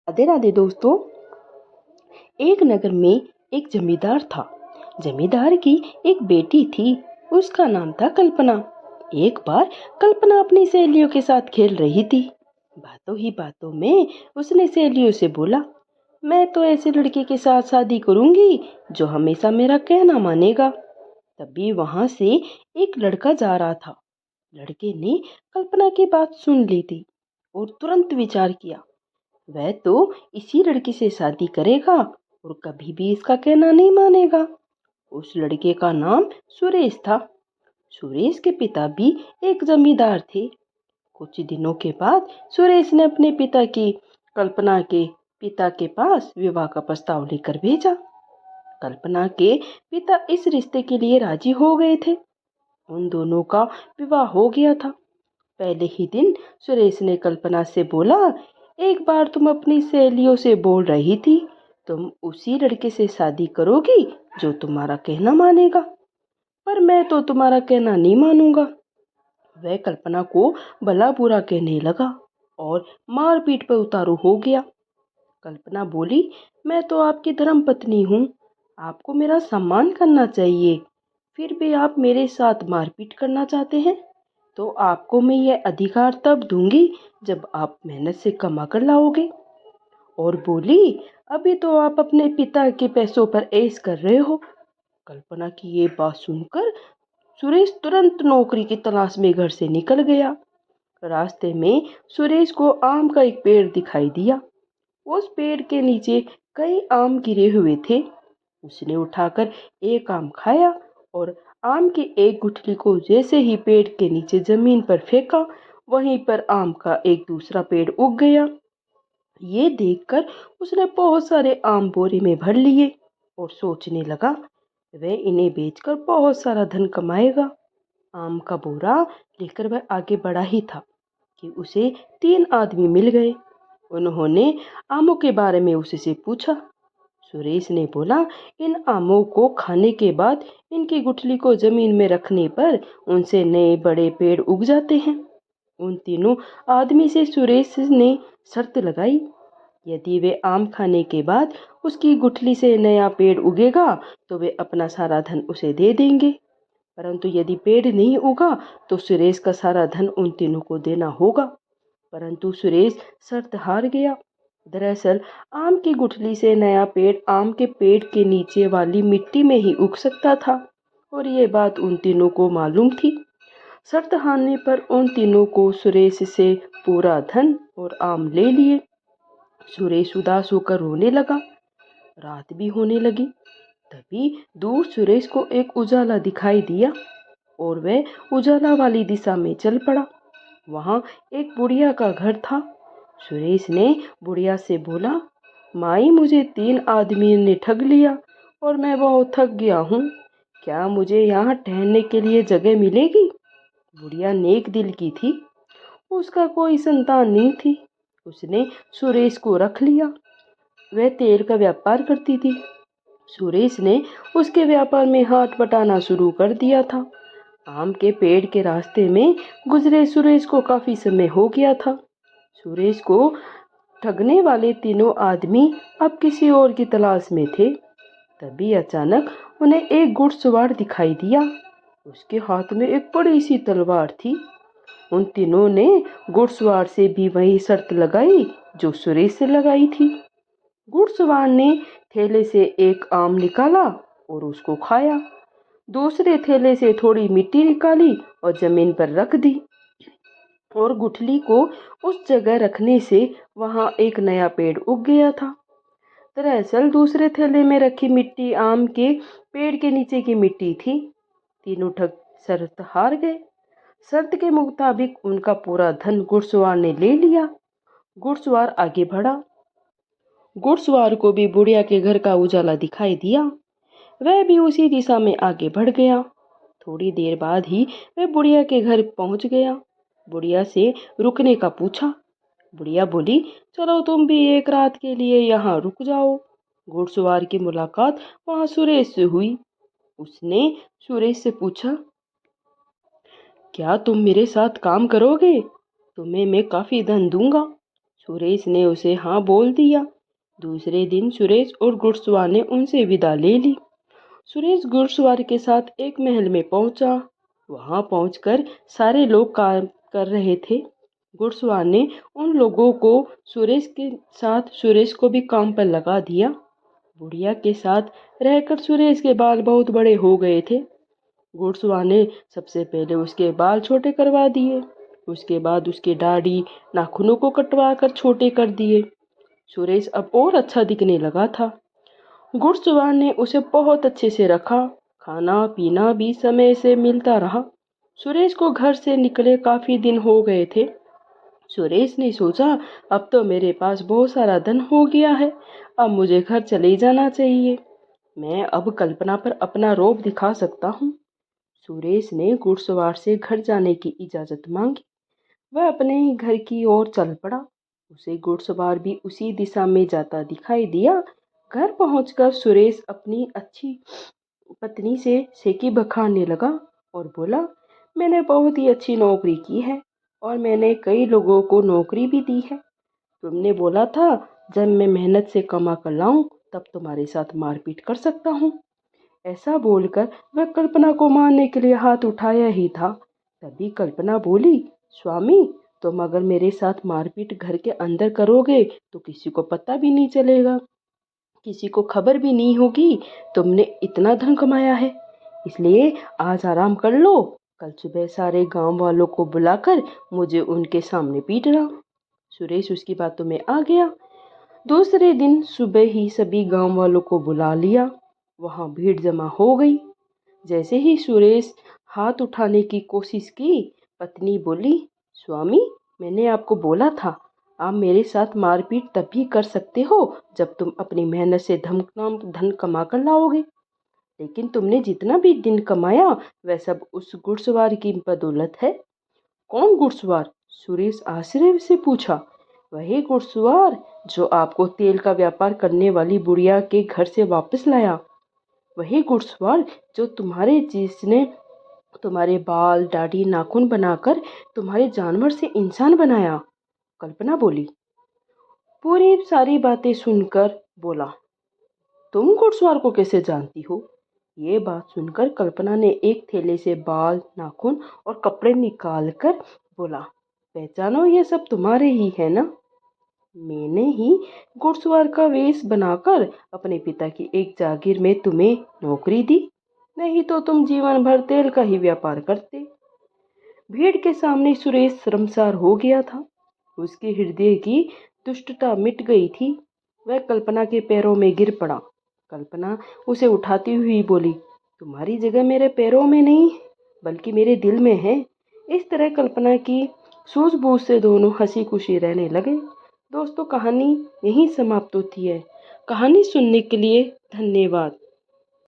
राधे राधे दोस्तों। एक नगर में एक जमींदार था। जमींदार की एक बेटी थी। उसका नाम था कल्पना। एक बार कल्पना अपनी सहेलियों के साथ खेल रही थी। बातों ही बातों में उसने सहेलियों से बोला, मैं तो ऐसे लड़के के साथ शादी करूंगी जो हमेशा मेरा कहना मानेगा। तभी वहां से एक लड़का जा रहा था। लड़के ने कल्पना की बात सुन ली थी और तुरंत विचार किया, वह तो इसी लड़की से शादी करेगा और कभी भी इसका कहना नहीं मानेगा। उस लड़के का नाम सुरेश था। सुरेश के पिता भी एक जमींदार थे। कुछ दिनों के बाद सुरेश ने अपने पिता की कल्पना के पिता के पास विवाह का प्रस्ताव लेकर भेजा। कल्पना के पिता इस रिश्ते के लिए राजी हो गए थे। उन दोनों का विवाह हो गया था। पहले ही दिन सुरेश ने कल्पना से बोला, एक बार तुम अपनी सहेलियों से बोल रही थी तुम उसी लड़के से शादी करोगी जो तुम्हारा कहना मानेगा, पर मैं तो तुम्हारा कहना नहीं मानूंगा। वह कल्पना को भला बुरा कहने लगा और मारपीट पर उतारू हो गया। कल्पना बोली, मैं तो आपकी धर्म पत्नी हूँ, आपको मेरा सम्मान करना चाहिए, फिर भी आप मेरे साथ मारपीट करना चाहते हैं। तो आपको मैं यह अधिकार तब दूंगी जब आप मेहनत से कमा कर लाओगे। और बोली, अभी तो आप अपने पिता के पैसों पर ऐश कर रहे हो। कल्पना की ये बात सुनकर सुरेश तुरंत नौकरी की तलाश में घर से निकल गया। रास्ते में सुरेश को आम का एक पेड़ दिखाई दिया। उस पेड़ के नीचे कई आम गिरे हुए थे। उसने उठाकर एक आम खाया और आम की एक गुठली को जैसे ही पेड़ के नीचे जमीन पर फेंका, वहीं पर आम का एक दूसरा पेड़ उग गया। ये देखकर उसने बहुत सारे आम बोरे में भर लिए और सोचने लगा, वह इन्हें बेचकर बहुत सारा धन कमाएगा। आम का बोरा लेकर वह आगे बढ़ा ही था कि उसे 3 आदमी मिल गए। उन्होंने आमों के बारे में उससे पूछा। सुरेश ने बोला, इन आमों को खाने के बाद इनकी गुठली को जमीन में रखने पर उनसे नए बड़े पेड़ उग जाते हैं। उन तीनों आदमी से सुरेश ने शर्त लगाई, यदि वे आम खाने के बाद उसकी गुठली से नया पेड़ उगेगा तो वे अपना सारा धन उसे दे देंगे, परंतु यदि पेड़ नहीं उगा तो सुरेश का सारा धन उन तीनों को देना होगा। परंतु सुरेश शर्त हार गया। दरअसल आम की गुठली से नया पेड़ आम के पेड़ के नीचे वाली मिट्टी में ही उग सकता था और ये बात उन तीनों को मालूम थी। शर्त हारने पर उन तीनों को सुरेश से पूरा धन और आम ले लिए। सुरेश उदास होकर रोने लगा। रात भी होने लगी। तभी दूर सुरेश को एक उजाला दिखाई दिया और वह उजाला वाली दिशा में चल पड़ा। वहां एक बुढ़िया का घर था। सुरेश ने बुढ़िया से बोला, माई, मुझे 3 आदमी ने ठग लिया और मैं बहुत थक गया हूँ, क्या मुझे यहाँ ठहरने के लिए जगह मिलेगी? बुढ़िया नेक दिल की थी। उसका कोई संतान नहीं थी। उसने सुरेश को रख लिया। वह तेल का व्यापार करती थी। सुरेश ने उसके व्यापार में हाथ बटाना शुरू कर दिया था। आम के पेड़ के रास्ते में गुजरे सुरेश को काफी समय हो गया था। सुरेश को ठगने वाले तीनों आदमी अब किसी और की तलाश में थे। तभी अचानक उन्हें एक घुड़सवार दिखाई दिया। उसके हाथ में एक बड़ी सी तलवार थी। उन तीनों ने घुड़सवार से भी वही शर्त लगाई जो सुरेश से लगाई थी। घुड़सवार ने थैले से एक आम निकाला और उसको खाया। दूसरे थैले से थोड़ी मिट्टी निकाली और जमीन पर रख दी और गुठली को उस जगह रखने से वहां एक नया पेड़ उग गया था। दरअसल दूसरे थैले में रखी मिट्टी आम के पेड़ के नीचे की मिट्टी थी। तीनों ठग शर्त हार गए। शर्त के मुताबिक उनका पूरा धन घुड़सवार ने ले लिया। घुड़सवार आगे बढ़ा। घुड़सवार को भी बुढ़िया के घर का उजाला दिखाई दिया। वह भी उसी दिशा में आगे बढ़ गया। थोड़ी देर बाद ही वह बुढ़िया के घर पहुंच गया। बुढ़िया से रुकने का पूछा। बुढ़िया बोली, चलो तुम भी एक रात के लिए यहाँ रुक जाओ। घुड़सवार की मुलाकात वहां सुरेश से हुई। उसने सुरेश से पूछा, क्या तुम मेरे साथ काम करोगे? तुम्हें मैं काफी धन दूंगा। सुरेश ने उसे हाँ बोल दिया। दूसरे दिन सुरेश और घुड़सवार ने उनसे विदा ले ली। सुरेश घुड़सवार के साथ एक महल में पहुंचा। वहां पहुंचकर सारे लोग काम कर रहे थे। घुड़सवार ने उन लोगों को सुरेश के साथ सुरेश को भी काम पर लगा दिया। बुढ़िया के साथ रहकर सुरेश के बाल बहुत बड़े हो गए थे। घुड़सवार ने सबसे पहले उसके बाल छोटे करवा दिए। उसके बाद उसकी दाढ़ी नाखूनों को कटवा कर छोटे कर दिए। सुरेश अब और अच्छा दिखने लगा था। घुड़सवार ने उसे बहुत अच्छे से रखा। खाना पीना भी समय से मिलता रहा। सुरेश को घर से निकले काफी दिन हो गए थे। सुरेश ने सोचा, अब तो मेरे पास बहुत सारा धन हो गया है, अब मुझे घर चले जाना चाहिए। मैं अब कल्पना पर अपना रौब दिखा सकता हूँ। सुरेश ने घुड़सवार से घर जाने की इजाजत मांगी। वह अपने ही घर की ओर चल पड़ा। उसे घुड़सवार भी उसी दिशा में जाता दिखाई दिया। घर पहुंचकर सुरेश अपनी अच्छी पत्नी से सेकी बखानने लगा और बोला, मैंने बहुत ही अच्छी नौकरी की है और मैंने कई लोगों को नौकरी भी दी है। तुमने बोला था जब मैं मेहनत से कमा कर लाऊं तब तुम्हारे साथ मारपीट कर सकता हूँ। ऐसा बोलकर वह कल्पना को मारने के लिए हाथ उठाया ही था। तभी कल्पना बोली, स्वामी, तुम अगर मेरे साथ मारपीट घर के अंदर करोगे तो किसी को पता भी नहीं चलेगा, किसी को खबर भी नहीं होगी तुमने इतना धन कमाया है। इसलिए आज आराम कर लो, कल सुबह सारे गांव वालों को बुलाकर मुझे उनके सामने पीटना। सुरेश उसकी बातों में आ गया। दूसरे दिन सुबह ही सभी गांव वालों को बुला लिया। वहां भीड़ जमा हो गई। जैसे ही सुरेश हाथ उठाने की कोशिश की, पत्नी बोली, स्वामी, मैंने आपको बोला था आप मेरे साथ मारपीट तभी कर सकते हो जब तुम अपनी मेहनत से धन कमा कर लाओगे, लेकिन तुमने जितना भी दिन कमाया वह सब उस घुड़सवार की बदौलत है। कौन घुड़सवार? सुरेश आश्चर्य से पूछा। वही घुड़सवार जो आपको तेल का व्यापार करने वाली बुढ़िया के घर से वापस लाया। वही घुड़सवार जिसने तुम्हारे बाल दाढ़ी नाखून बनाकर तुम्हारे जानवर से इंसान बनाया। कल्पना बोली। पूरी सारी बातें सुनकर बोला, तुम घुड़सवार को कैसे जानती हो? ये बात सुनकर कल्पना ने एक थैले से बाल नाखून और कपड़े निकाल कर बोला, पहचानो, ये सब तुम्हारे ही है ना? मैंने ही घुड़सवार का वेश बनाकर अपने पिता की एक जागीर में तुम्हें नौकरी दी, नहीं तो तुम जीवन भर तेल का ही व्यापार करते। भीड़ के सामने सुरेश शर्मसार हो गया था। उसके हृदय की दुष्टता मिट गई थी। वह कल्पना के पैरों में गिर पड़ा। कल्पना उसे उठाती हुई बोली, तुम्हारी जगह मेरे पैरों में नहीं बल्कि मेरे दिल में है। इस तरह कल्पना की सूझबूझ से दोनों हंसी खुशी रहने लगे। दोस्तों, कहानी यहीं समाप्त होती है। कहानी सुनने के लिए धन्यवाद।